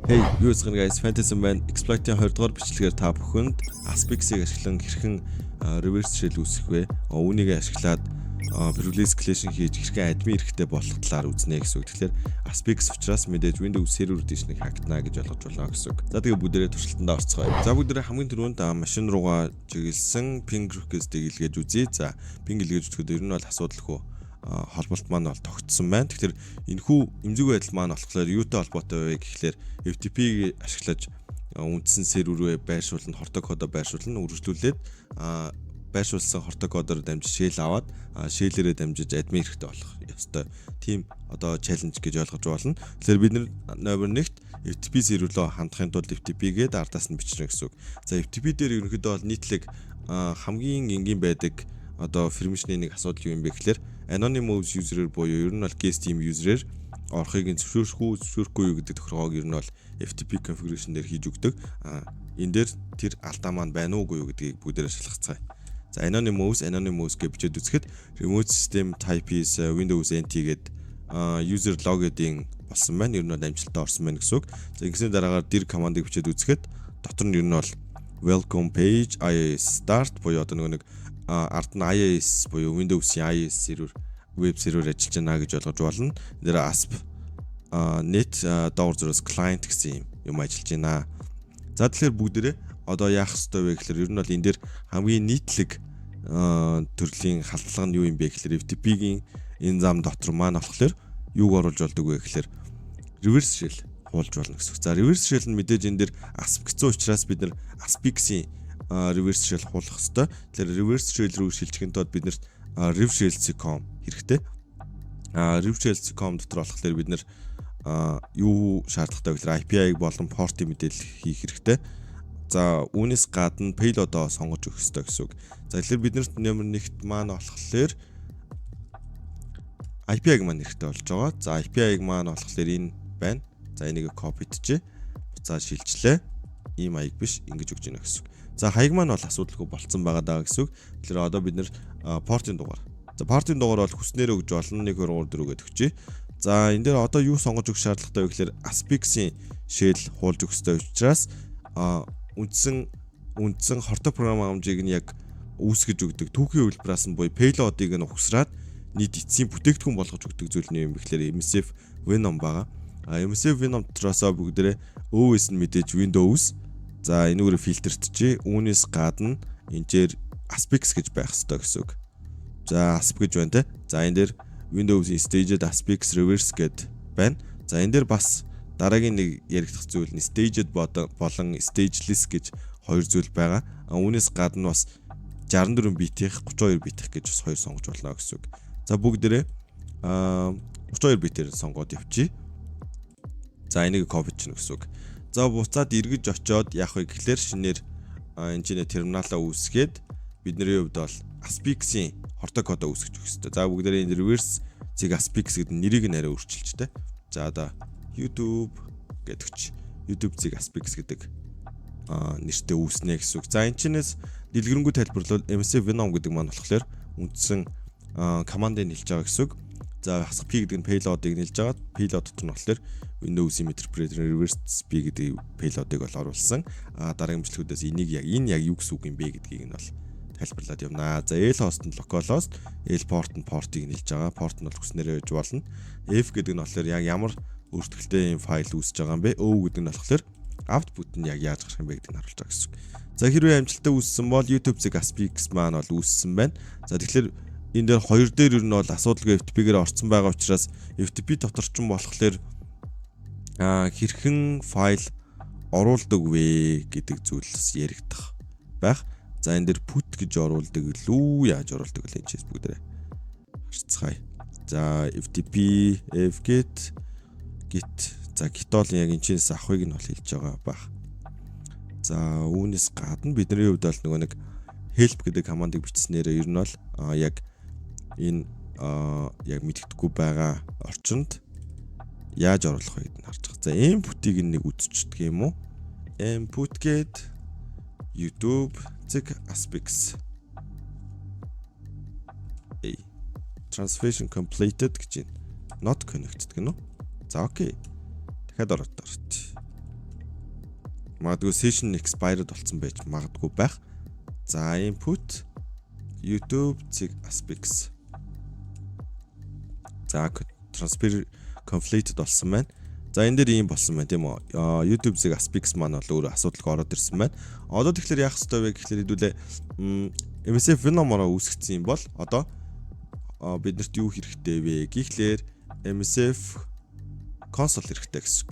Hey, юу гэсэн guys, Fantasy Man Exploit-ийн 20 дугаар бичлэгээр та бүхэнд Aspix-ийг ашиглан хэрхэн reverse shell үүсгэх вэ? Үүнийг ашиглаад privilege escalation хийж хэрхэн admin эрэхтэй болох талаар үзнэ гэсэн үг. Тэгэхээр Aspix учраас мэдээж Windows Server Edition-ыг хактана гэж ойлгож байна гэсэн үг. За тэгээ бүгдээрээ туршилтанд орцгоё. За бүгдээрээ хамгийн түрүүнд машин руугаа чиглэсэн ping request-ийг илгээж үзье. За ping илгээж үзэхэд ер нь бол асуудалгүй холболт маань бол тогтсон байна. Тэгэхээр энэхүү эмзэг байдал маань болохоор юутай холбоотой вэ гэхлээр FTP-г ашиглаж үндсэн серверөө байршуулна, хортой кодоо байршуулна, үргэлжлүүлээд байршуулсан хортой кодоор дамжиж shell аваад shell-ээрээ дамжиж admin хэрэгтэй болох ёстой. Тим одоо challenge гэж ойлгож болно. Тэгэхээр бид номер 1-т FTP серверлөө хандахын тулд FTP-гээд ардаас нь бичнэ гэсэн үг. За FTP дээр ерөнхийдөө бол нийтлэг хамгийн энгийн байдаг одоо permission-ийн нэг асуудал юу юм бэ гэхлээр anonymous user-ээр буюу ер нь бол guest team user-ээр орохыг зөвшөөрөхгүй юу гэдэг тохиргоог ер нь бол FTP configuration дээр хийж өгдөг. Энэ дээр тэр алдаа маань байна уугүй юу гэдгийг бүгдээрээ шалгацгаая. За anonymous гэж бичээд үзэхэд remote system type is Windows NT гэдэг user login болсон байна. Ер нь бол амжилттай орсон байна гэсэн үг. За ингэсний дараагаар dir command-ыг бичээд үзэхэд дотор нь ер нь бол welcome page IIS start буюу одоо нэг ард нь IIS буюу Windows-ийн IIS сервер веб сервер ажиллаж байна гэж ойлгож болно. Нэр ASP net doors client гэсэн юм ажиллаж байна. За тэгэхээр бүгдээрээ одоо яах ёстой вэ гэхээр ер нь бол энэ дээр хамгийн нийтлэг төрлийн халдлага нь юу юм бэ гэхээр FTP-гийн энэ зам дотор маань болохоор юуг оруулж болдог вэ гэхээр reverse shell хуулж болно гэсэн үг. За reverse shell нь мэдээж энэ дээр ASP гэсэн учраас бид нар Aspix-ийн reverse shell хуулах ёстой. Тэгэхээр reverse shell рүү шилжихэд бид нарт revshell.com хэрэгтэй. Revshell.com дотор болохоор бид нар юу шаардлагатай вэ гэхээр API-г болон port-ийн мэдээлэл хийх хэрэгтэй. За үүнээс гадна payload-оо сонгож өгөх ёстой гэсэн үг. За тэгэхээр биднэрт номер 1-т маань болохоор API-г маань хэрэгтэй болж байгаа. За API-г маань болохоор энэ байна. За энийг copy-тжээ. Буцаад шилжлээ. Ийм маяг биш ингэж өгч гинэ гэсэн үг. За хаяг маань бол асуудалгүй болцсон байгаа даа гэсэн үг. Тэгэхээр одоо бид нэр port-ийн дугаар. За port-ийн дугаар бол хүснээр өгж болно 1 2 3 4 гэдээ өгчээ. За энэ дээр одоо юу сонгож өгөх шаардлагатай вэ гэхээр Aspix-ийн shell хуулж өгөх ёстой учраас үндсэн хортой програм хангамжийг нь яг үүсгэж өгдөг түүхийн хувилбараас нь буюу payload-ыг нь ухсраад нийт эцсийн бүтээгдэхүүн болгож өгдөг зүйл нь юм гэхлээр MSF Venom байгаа. MSF Venom дотроос бүгдээрээ OS нь мэдээж Windows. За энүүгээр фильтртжээ. Үүнээс гадна энээр Aspix гэж байх ёстой гэсэн үг. За ASP гэж байна те. За энэ дээр Windows-ийн staged Aspix reverse гэд байна. За энэ дээр бас дараагийн нэг яригдах зүйл нь staged болон stageless гэж хоёр зүйл байгаа. Үүнээс гадна бас 64 битих 32 битих гэж бас хоёр сонгож болно гэсэн үг. За бүгдээрээ 32 битээр сонгоод явчих. За энийг copy чинь гэсэн үг. За буцаад эргэж очиод яах вэ гэхлээр шинээр энэ терминалаа үүсгээд бидний хувьд бол Aspix-ийн хортой кодоо үүсгэж өгөх хэрэгтэй. За бүгдээрээ энэ reverse zig Aspix гэдэг нэрийг нь арай өөрчилж тэ. За одоо YouTube гэдэгч YouTube zig Aspix гэдэг нэртэй үүснэ гэсэн үг. За энэ чинээс дэлгэрэнгүй тайлбарлал MSF Venom гэдэг маань болохоор үндсэн командыг нэлж байгаа гэсэн үг. За P гэдэг нь payload-ыг нэлж байгаа. Payload дотор нь болохоор Windows Interpreter reverse P гэдэг payload-ыг бол оруулсан. Дараагийн бичлэгүүдээс энэ яг юу гэсэн үг юм бэ гэдгийг нь бол тайлбарлаад явнаа. За L host нь localhost, L port нь port-ыг нэлж байгаа. Port нь бол хүснээрээ байж болно. F гэдэг нь болохоор яг ямар өөрчлөлттэй юм файл үүсэж байгаа юм бэ? O гэдэг нь болохоор output нь яг яаж гарах юм бэ гэдгийг харуулж байгаа гэсэн үг. За хэрвээ амжилттай үүссэн бол YouTube zig Aspix маань бол үүссэн байна. За тэгэхээр энэ дээр хоёр дээр ер нь бол асуудалгүй FTP-гээр орцсон байгаа учраас FTP дотор ч болохоор хэрхэн файл оруулдаг вэ гэдэг зүйлс яригдах байх. За энэ дээр put гэж оруулдаг лүү яаж оруулдаг вэ энэ бүгдээрээ харцгаая. За FTP fget git за git бол яг энэ чинээс авахыг нь бол хэлж байгаа байх. За үүнээс гадна бидний хувьд бол нөгөө нэг help гэдэг командыг бичснээр ер нь бол яг энэ яг мэддэхгүй байгаа орчинд яаж оруулах вэ гэдгийг харж байгаа. За input-ийг нэг үзчихдэг юм уу? Input гээд YouTube zig Aspix. Translation completed гэж байна. Not connected гэнэ үү? За окей. Дахиад ороод. магадгүй session expired болсон байж магадгүй байх. За input YouTube zig aspix. За transfer conflicted болсон байна. За энэ дээр ийм болсон байна тийм үү. YouTube zig aspix маань бол өөр асуудалгүй ороод ирсэн байна. Одоо тэгэхээр яах ёстой вэ гэхлээр хэдүүлээ MSF номороо үүсгэсэн юм бол одоо биднэрт юу хэрэгтэй вэ гэхлээр MSF console хэрэгтэй гэсэн үг.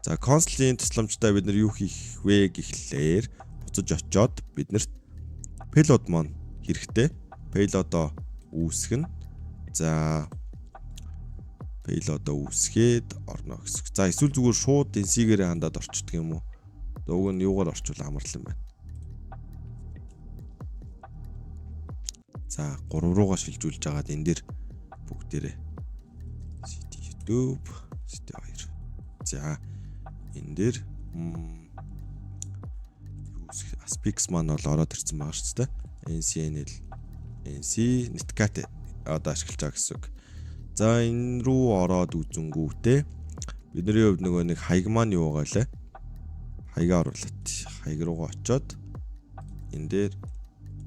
За console-ийн тусламжтай бид нар юу хийх вэ гэхлээр буцаж очиод биднэрт payload маань хэрэгтэй. Payload-оо үүсгэн. За payload-оо үүсгээд орно гэсэн. За эсвэл зүгээр шууд NC-гээр хандаад орчдөг юм уу? Уг нь юугаар орчвол амарлан байна. За 3 руугаа шилжүүлж агаад энэ дээр бүгдээрээ YouTube CD2. За энэ дээр Aspix маань бол ороод ирсэн байгаа шүү дээ. NCNL NC Netcat одоо ашиглаж байгаа гэсэн үг. За энэ рүү ороод үзэнгүүтээ бидний хувьд нөгөө нэг хаяг маань юу байгаа лээ? Хаягаа оруулаад хаяг руугаа очиод энэ дээр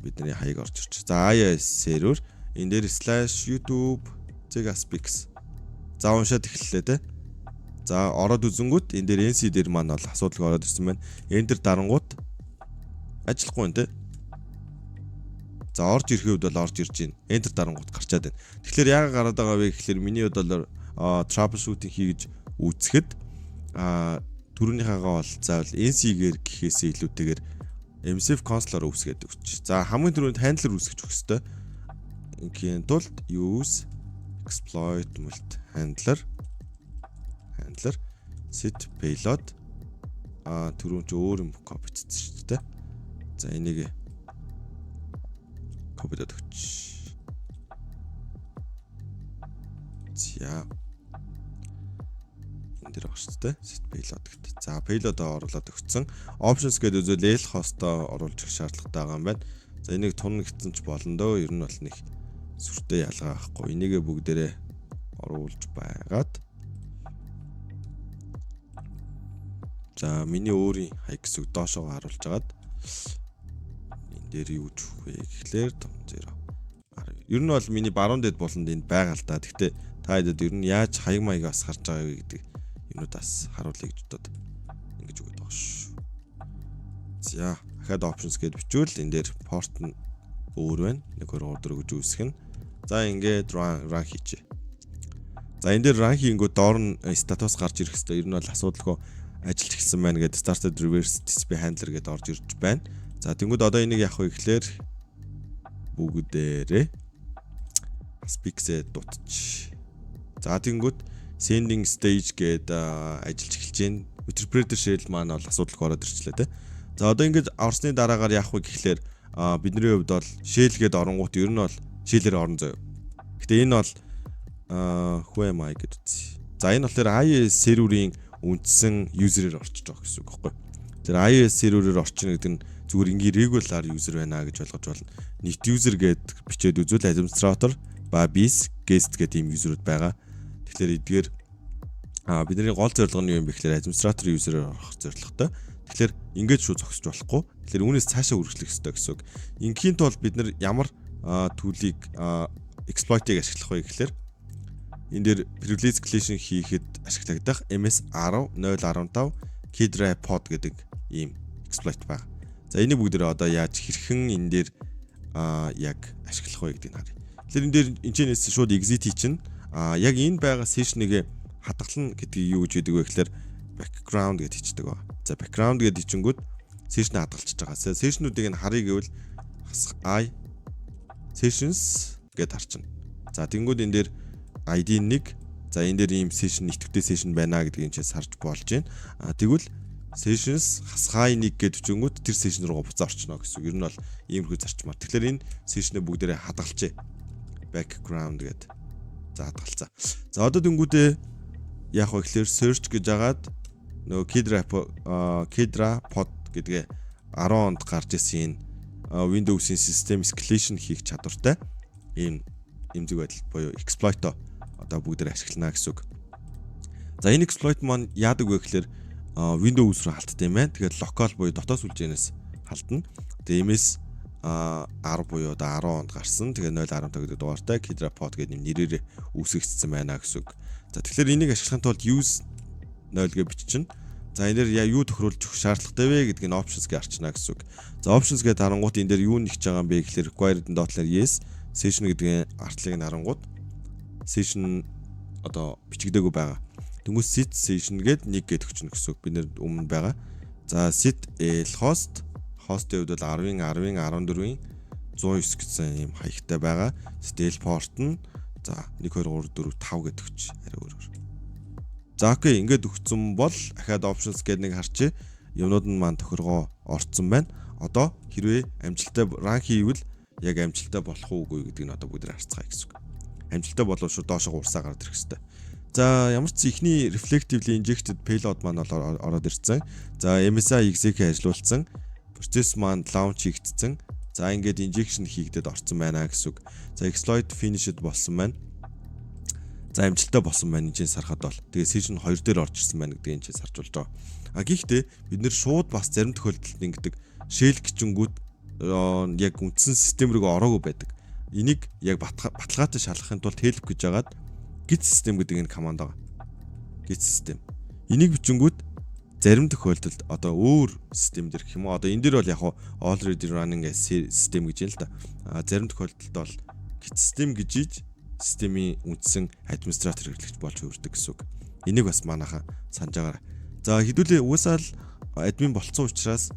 бидний хаяг орж ирчих. За IIS сервер энэ дээр /YouTube zig aspix. За уншаад эхэллээ те. За ороод үзэнгүүт энэ дээр NC дээр маань бол асуудал ороод ирсэн байна. Enter дарангууд ажиллахгүй нэ. За орж ирэх үед бол орж ирж байна. Enter дарангууд гарчаад байна. Тэгэхээр яагаад гараад байгаа вэ гэхэлэр миний бодлоор troubleshooting хийж үүсгэхэд түрүүнийхээгаа бол заавал NC-гээр гэхээсээ илүүтэйгээр MSF console-оор үүсгээд өгч. За хамгийн түрүүнд handler үүсгэж өгөх ёстой. Ингийн тулд use exploit multi handler set payload түрүүн ч өөр юм копицсэн шүү дээ. За энийг копидод өгч. За энэ дээр байгаа шүү дээ. Set payload гэдэг. За payload-оо оруулаад өгсөн. Options гэдэг үзвэл L host-оо оруулж өгөх шаардлагатай байгаа юм байна. За энийг тун гэсэн ч болно дөө. Ер нь бол нэг сүртэй ялгаа байхгүй. Энийгээ бүгдээрээ оруулж байгаад. За миний өөрийн хаяг гэсэг доошоо харуулж агаад энэ дээр юу ч вэ гэхлээр том 0. Ер нь бол миний баруун дэд болонд энд байгаа л да. Гэхдээ та хэдэд ер нь яаж хаяг маягаас харж байгаа вэ гэдэг юмудаас харуулъя гэж бодоод ингэж өгöd байгаа шүү. За дахиад options гэж бичвэл энэ дээр port нь өөр байна. 1 2 3 4 гэж үүсгэн. За ингээд run хийчихье. За энэ дээр run хийнгүү доор нь статус гарч ирэх хэвээр ер нь бол асуудалгүй ажиллаж эхэлсэн байна гэдэг started reverse display handler гэдээ орж ирж байна. За тэнгууд одоо энийг яах вэ гэхлээр бүгдээрээ Aspix-ээ дутчих. За тэнгууд sending stage гэдэг ажиллаж эхэлж байна. Interpreter shell маань бол асуудалгүй ороод ирчлээ те. За одоо ингэж орсны дараагаар яах вэ гэхлээр бидний хувьд бол shell гэдэг оронгууд ер нь бол shell-ээр орон заяа. Гэтэ энэ бол who am I гэдэг үгүй. За энэ болохоор IIS серверийн үндсэн юзерээр орчиж байгаа гэсэн үг байхгүй. Тэр IIS серверээр орчно гэдэг нь зүгээр ингийн regular user байна гэж ойлгож болно. Нийт user гэд бичээд үзвэл administrator ба bis guest гэдэг ийм юзерүүд байгаа. Тэгэхээр эдгээр бидний гол зорилго нь юу юм бэ гэхээр administrator user-ээр орох зорилготой. Тэгэхээр ингэж шууд зогсож болохгүй. Тэгэхээр үүнээс цаашаа үргэлжлэх ёстой гэсэн үг. Ингийн тулд бид нар ямар төлийг exploit-ийг ашиглах вэ гэхээр энэ дээр privilege escalation хийхэд ашиглагдах MS10.0.15 Kidra pod гэдэг ийм exploit байна. За энийг бүгдээрээ одоо яаж хэрхэн энэ дээр яг ашиглах вэ гэдгийг харъя. Тэгэхээр энэ дээр энэчнээс шууд exit чинь яг энэ байгаа session-ыг хадгална гэдгийг юу гэж хэлдэг вэ гэхээр background гэж хэлдэг ба. За background гэдэг хичингүүд session хадгалчихж байгаа. Session-уудыг нь харъя гэвэл I sessions гэдээ харчна. За тэнгууд энэ дээр ID 1 за энэ дээр ийм session нэгтгэвтэй session байна гэдгийг ч харж болж байна. Тэгвэл sessions хасгай 1 гэдэг чингүүд тэр session руугаа буцаа орчно гэсэн. Ер нь бол иймэрхүү зарчмаар. Тэгэхээр энэ session-ыг бүгдээрээ хадгалчээ. Background гэдэг. За хадгалцаа. За одоо тэнгүүдээ яах вэ гэхээр search гэж агаад нөгөө Kidra pod гэдгээ 10 онд гарч ирсэн Windows-ийн system escalation хийх чадвартай ийм эмзэг байдал буюу exploit одоо бүгдээр ашиглана гэсэн үг. За энэ exploit маань яадаг вэ гэхээр Windows руу халттай юм байна. Тэгээд local буюу дотоод сүлжээнээс халтна. Тэгээд MS 10 буюу одоо 10 онд гарсан. Тэгээд 0.15 гэдэг дугаартай KidraPod гэдэг нэрээр үүсгэгдсэн байна гэсэн үг. За тэгэхээр энийг ашиглахын тулд use 0 гэж биччихнэ. За энэ дээр юу тохируулж өгөх шаардлагатай вэ гэдгийг options гэж арчна гэсэн үг. За options гэдэг харангуут энэ дээр юу нэгж байгаа юм бэ гэхээр required dot-лаар yes, session гэдэг артлыг нь харангуут session одоо бичигдээгүй байгаа. Тэнгүүс set session гээд 1 гээд өгчнө гэсэн үг. Бид нэр өмнө байгаа. За set host host-ийн хувьд бол 10-ын 10-ын 14-ийн 109 гэсэн ийм хаягтай байгаа. Set port нь за 1 2 3 4 5 гээд өгч арай өөрөөр. За окей, ингээд өгсөн бол ахаад options гэдэг нэг харчээ. Юмнууд нь маань тохиргоо орцсон байна. Одоо хэрвээ амжилттай run хийвэл яг амжилттай болох уугүй гэдгийг нь одоо бүгд харцгаая гэсэн үг. Амжилттай болов шууд доошоо гурсаа гараад ирэх хэрэгтэй. За ямар ч ихний reflectively injected payload маань бол ороод ирсэн. За MSI exec ажилуулсан. Процесс маань launch хийгдсэн. За ингээд injection хийгдээд орсон байна гэсэн үг. За exploit finished болсон байна. За амжилттай болсон байна энэ сарахад бол. Тэгээ session 2 дээр орж ирсэн байна гэдгийг энэ сарж болж байгаа. А гэхдээ бид нэр шууд бас зарим тохиолдолд ингэдэг shell гिचэнгүүд яг үндсэн систем рүү ороогүй байдаг. Энийг яг баталгаатай шалгахын тулд help гэж жагаад git system гэдэг энэ команд байгаа. Git system. Энийг бичингүүд зарим тохиолдолд одоо өөр систем дэр гэх юм уу. Одоо энэ дэр бол яг already running system гэж юм л да. Зарим тохиолдолд бол git system гэж ийж системийн үндсэн администратор хэрэглэгч болж хөвөрдөг гэсэн үг. Энийг бас манайхан санаж байгаарай. За хэдүүлээ уусаал админ болцсон учраас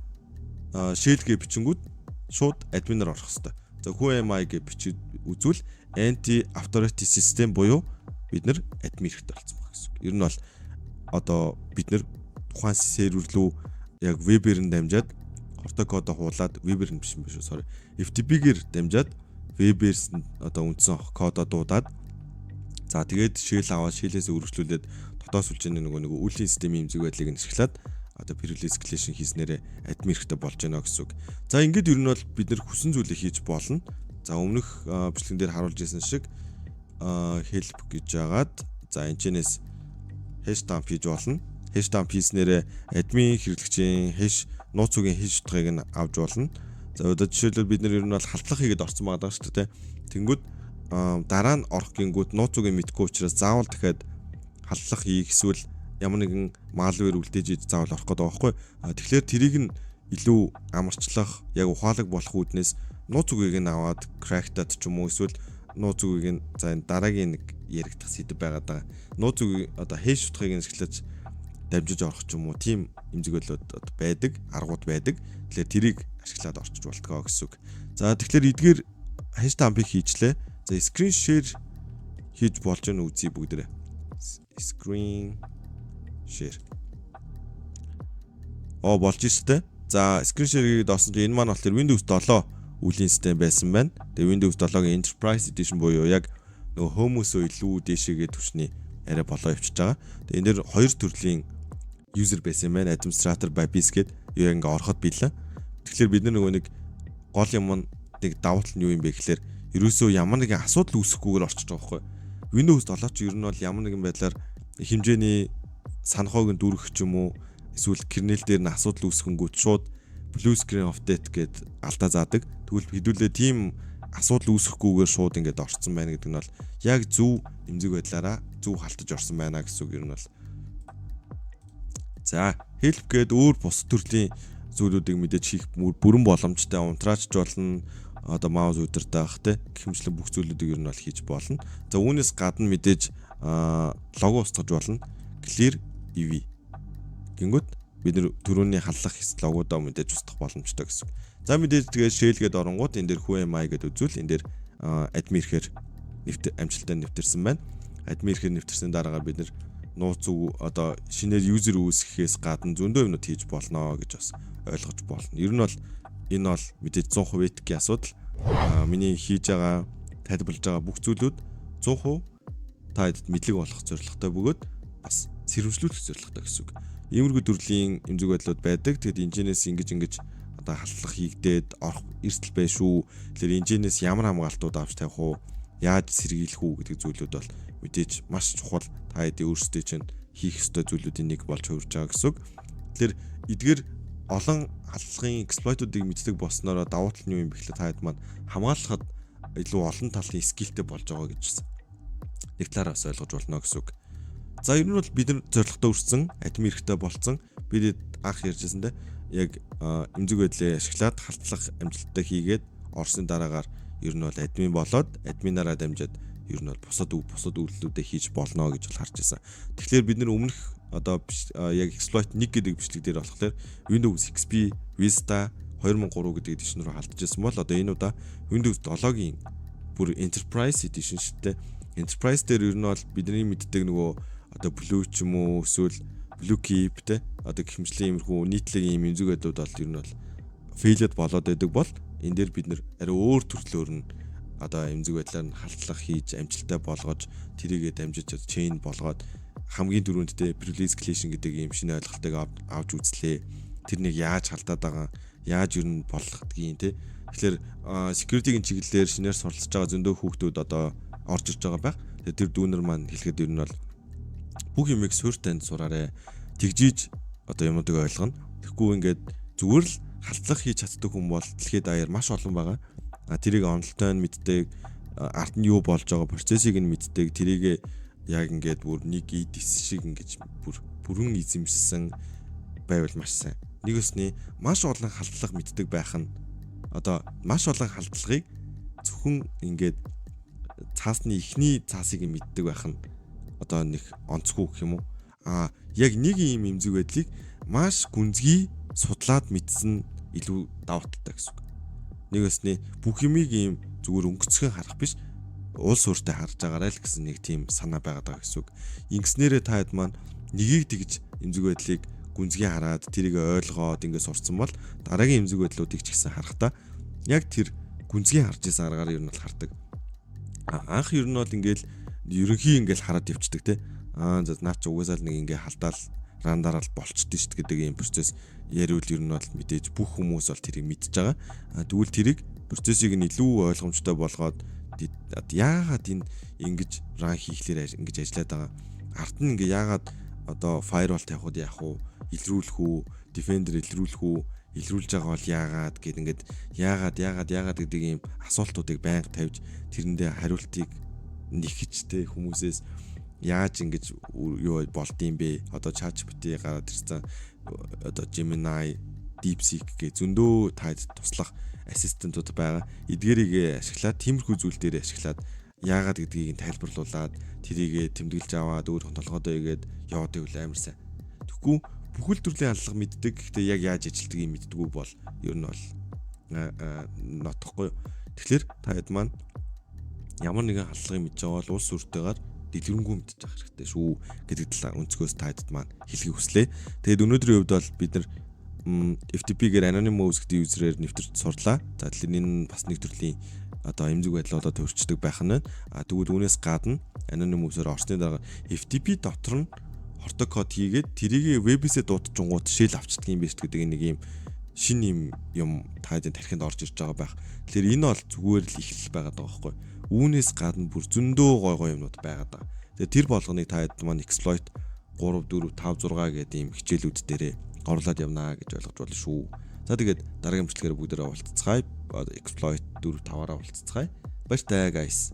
shell гэ бичингүүд шууд админаар орох хэрэгтэй. За who am I гэ бичиж үзвэл anti authority system буюу бид нар админ хэрэгтэй болсон байна гэсэн үг. Ер нь бол одоо бид нар тухайн сервер рүү яг вебээр нь дамжаад хортой кодоо хуулаад вебээр нь биш юм биш үү sorry. FTP-гээр дамжаад вебээс одоо үндсэн кодоо дуудаад за тэгээд shell аваад shell-ээс өргөжлүүлээд дотоод сүлжээний нэг үлийн системийн эмзэг байдлыг нь ашиглаад одоо parallel escalation хийснээрээ админ хэрэгтэй болж байна гэсэн үг. За ингээд ер нь бол бид нэр хүсэн зүйлийг хийж болно. За өмнөх бичлэгэн дээр харуулж ирсэн шиг help гэж жагаад за энэчнээс hash dump хийж болно. Hash dump хийснээрээ админ хэрэглэгчийн hash нууц үгийн hash утгыг нь авч болно. За одоо жишээлбэл бид нэр ер нь бол халтлах хийгээд орсон байгаа шүү дээ. Тэнгүүд дараа нь орох гингүүд нууц үгийн мэдгүй учраас заавал дахиад халтлах хийх эсвэл ямар нэгэн malware үлдээж заавал орох гэдэг байгаа байхгүй. Тэгэхээр тэрийг нь илүү амарчлах, яг ухаалаг болох үүднээс нууц үгийг нь аваад crack-тад ч юм уу эсвэл нууц үгийг нь за энэ дараагийн нэг яригдах сэдв байгаад байгаа. Нууц үгийг одоо hash утгыг нь ашиглаж дамжиж орох ч юм уу тийм эмзэгөлүүд байдаг, аргууд байдаг. Тэгэхээр тэрийг ашиглаад орчиж болтгоо гэсэн үг. За тэгэхээр эдгээр hash dump-ыг хийжлээ. За screen share хийж болж гэнэ үзье бүгдээрээ. Screen share. Болж штэ. За screen share-ийг доосон чинь энэ маань болохоор Windows 7 үлийн систем байсан байна. Тэгээ Windows 7-гийн Enterprise Edition буюу яг нөгөө Home-өөсөө илүү дээшээгээ түвшний арай болоо явчихж байгаа. Тэгээ энэ дэр хоёр төрлийн user байсан юм байна. Administrator by BIS гэдэг юу ингээ ороход билээ. Тэгэхээр бид нөгөө нэг гол юм нэг давуу тал нь юу юм бэ гэхээр ерөөсөө ямар нэгэн асуудал үүсэхгүйгээр орчиж байгаа байхгүй. Windows 7 ч ер нь бол ямар нэгэн байдлаар хэмжээний санахыг нь дүүргэх ч юм уу эсвэл kernel дээр нь асуудал үүсгэнгүүт шууд blue screen of death гэд алдаа заадаг. Тэгвэл хэдүүлээ тийм асуудал үүсэхгүйгээр шууд ингээд орцсон байна гэдэг нь бол яг зөв эмзэг байдлаараа зөв халтаж орсон байна гэсэн үг ер нь бол. За help гээд өөр бус төрлийн зүйлүүдийг мэдээж хийх бүрэн боломжтой унтраач болно. Одоо маус удирдах те гихмчлэн бүх зүйлүүдийг ер нь бол хийж болно. За үүнээс гадна мэдээж лого устгаж болно. Clear EV. Гингүүд бид нэр түрүүний халлах логодоо мэдээж устгах боломжтой гэсэн. За мэдээж тэгээ shell гээд оронгууд энэ дээр who am I гэдэг үзвэл энэ дээр admin ихээр амжилттай нэвтэрсэн байна. Admin ихээр нэвтэрсэн дараагаар бид нэр нууц үг одоо шинээр user үүсгэхээс гадна зөндөө юмнууд хийж болно гэж бас ойлгож болно. Ер нь бол энэ бол мэдээж 100% этикийн асуудал. Миний хийж байгаа тайлбарлаж байгаа бүх зүйлүүд 100% та хэдэд мэдлэг болох зорилготой бөгөөд бас сэрэмжлүүлэх зорилготой гэсэн үг. Иймэрхүү төрлийн эмзэг байдлууд байдаг. Тэгэд инженеэс ингэж одоо халтлах хийгдээд орох эрсдэл bay шүү. Тэгэхээр инженеэс ямар хамгаалтууд авч тавих уу? Яаж сэргийлэх үү гэдэг зүйлүүд бол мэдээж маш чухал. Та хэдийн өөрсдөө чинь хийх ёстой зүйлүүдийн нэг болж хувирж байгаа гэсэн үг. Тэгэхээр эдгээр олон халдлагын эксплойтуудыг мэддэг болсноор давуу тал нь юу юм бэ гэхлээр та хэд маань хамгаалахад илүү олон талын скиллтэй болж байгаа гэж байна. Нэг талаараа бас ойлгож болно гэсэн үг. За ер нь бол бид нар зорилготой өрсөн, админ эрэхтэй болцсон. Бид анх ярьжсэндээ яг эмзэг байдлыг ашиглаад халдлах амжилттай хийгээд орсны дараагаар ер нь бол админ болоод админаараа дамжаад ер нь бол бусад үйлдэлүүдээ хийж болно гэж бол харж байсан. Тэгэхээр бид нар өмнөх одоо яг exploit 1 гэдэг бичлэг дээр болохоор Windows XP, Vista 2003 гэдэг edition руу халдж байсан бол одоо энэ удаа Windows 7-гийн бүр Enterprise edition шигтэй. Enterprise дээр ер нь бол бидний мэддэг нөгөө одоо Blue ч юм уу эсвэл Blue Keep те одоо гихмжлийн иймэрхүү нийтлэг ийм эмзэг байдлууд бол ер нь бол failed болоод байдаг бол энэ дээр бид нэр арай өөр төрлөөр нь одоо эмзэг байдлаар нь халдлах хийж амжилттай болгож тэрийгэ дамжиж chain болгоод хамгийн дөрөнд те privilege escalation гэдэг ийм шинэ ойлголтыг авч үзлээ. Тэр нэг яаж халдаад байгаа, яаж ер нь болгодгийг те. Тэгэхээр security-гийн чиглэлээр шинээр суралцж байгаа зөндөө хүүхдүүд одоо орж ирж байгаа байх. Тэгээ тэр дүүнер маань хэлэхэд ер нь бол бүх юмыг суурьтанд сураарэ. Тэгжиж одоо юмнуудыг ойлгоно. Тэгэхгүй ингээд зүгээр л халдлах хийж чаддаг хүн бол дэлхийд даяар маш олон байгаа. Тэрийг онолтой нь мэддэг, ард нь юу болж байгаа процессыг нь мэддэг, тэрийг яг ингээд бүр нэг эдис шиг ингээд бүрэн эзэмшсэн байвал маш сайн. Нэг өсний маш олон халдлага мэддэг байх нь одоо маш олон халдлагыг зөвхөн ингээд цаасны ихний цаасыг мэддэг байх нь одоо нэг онцгүй гэх юм уу? Яг нэг юм эмзэг байдлыг маш гүнзгий судлаад мэдсэн илүү давуу талтай гэсэн үг. Нэг өсний бүх юмыг ийм зүгээр өнгөцгөн харах биш, уул суурьтай харж байгаарай л гэсэн нэг тийм санаа байгаад байгаа гэсэн үг. Ингэснээрээ та хэд маань нёгийг тэгж эмзэг байдлыг гүнзгий хараад тэрийг ойлгоод ингээд сурцсан бол дараагийн эмзэг байдлуудыг ч гэсэн харахтаа яг тэр гүнзгий харж исэн аргаар ер нь бол хардаг. Анх ер нь бол ингээд ерөнхий ингээд хараад явцдаг те. За наа чи угаасаа л нэг ингээд халдаал рандараа л болчихдээ шүү гэдэг ийм процесс яриул ер нь бол мэдээж бүх хүмүүс бол тэрийг мэдж байгаа. Тэгвэл тэрийг процессыг нь илүү ойлгомжтой болгоод яагаад энэ ингэж ран хийхлээр ингэж ажиллаад байгаа. Ард нь ингээ яагаад одоо firewall тавихад яах вэ? Илрүүлэх үү? Defender илрүүлэх үү? Илрүүлж байгаа бол яагаад гэд ингээд яагаад гэдэг ийм асуултуудыг байнга тавьж тэрэндээ хариултыг нэгчтэй хүмүүсээс яаж ингэж юу болд юм бэ? Одоо ChatGPT гараад ирсэн одоо Gemini, DeepSeek гэх зөндөө таад туслах ассистентууд байгаа. Эдгээрийг ашиглаад тиймэрхүү зүйл дээр ашиглаад яагаад гэдгийг тайлбарлуулад тэрийг тэмдэглэж аваад өөр толгойдоо игээд яваадаг үл амар сайн. Тэгэхгүй бүхэл төрлийн аллага мэддэг. Гэхдээ яг яаж ажилтдгийг мэддэггүй бол ер нь бол нотхгүй. Тэгэхээр та хэд маань ямар нэгэн аллагыг мэдж байгаа бол улс сүртэйгээр дэлгэрэнгүй мэдчих хэрэгтэй шүү гэдэг талаа өнцгөөс та хэд маань хэлхийг хүслээ. Тэгэд өнөөдрийн хувьд бол бид нар FTP-гээр anonymous гэдэг юзерээр нэвтэрч сурлаа. За тэгэхээр энэ бас нэг төрлийн одоо эмзэг байдлуудад төрчдөг байх нь. Тэгвэл үүнээс гадна anonymous-оор орсны дараа FTP дотор нь хордог код хийгээд тэрийг вебээсээ дуудчихгууд шил авчдаг юм биш гэдэг нэг юм шин юм таадын тархинд орж ирж байгаа байх. Тэгэхээр энэ бол зүгээр л ихлэл байгаад байгаа байхгүй. Үүнээс гадна бүр зөндөө гой юмнууд байгаад байгаа. Тэгэхээр тэр болгоныг таад маань exploit 3 4 5 6 гэдэг ийм хичээлүүд дээрээ орлоод явнаа гэж ойлгож байна шүү. За тэгээд дараагийн бичлэгээр бүгдээрээ уулзцгаая. Exploit 4 5-аараа уулзцгаая. Баяртай guys.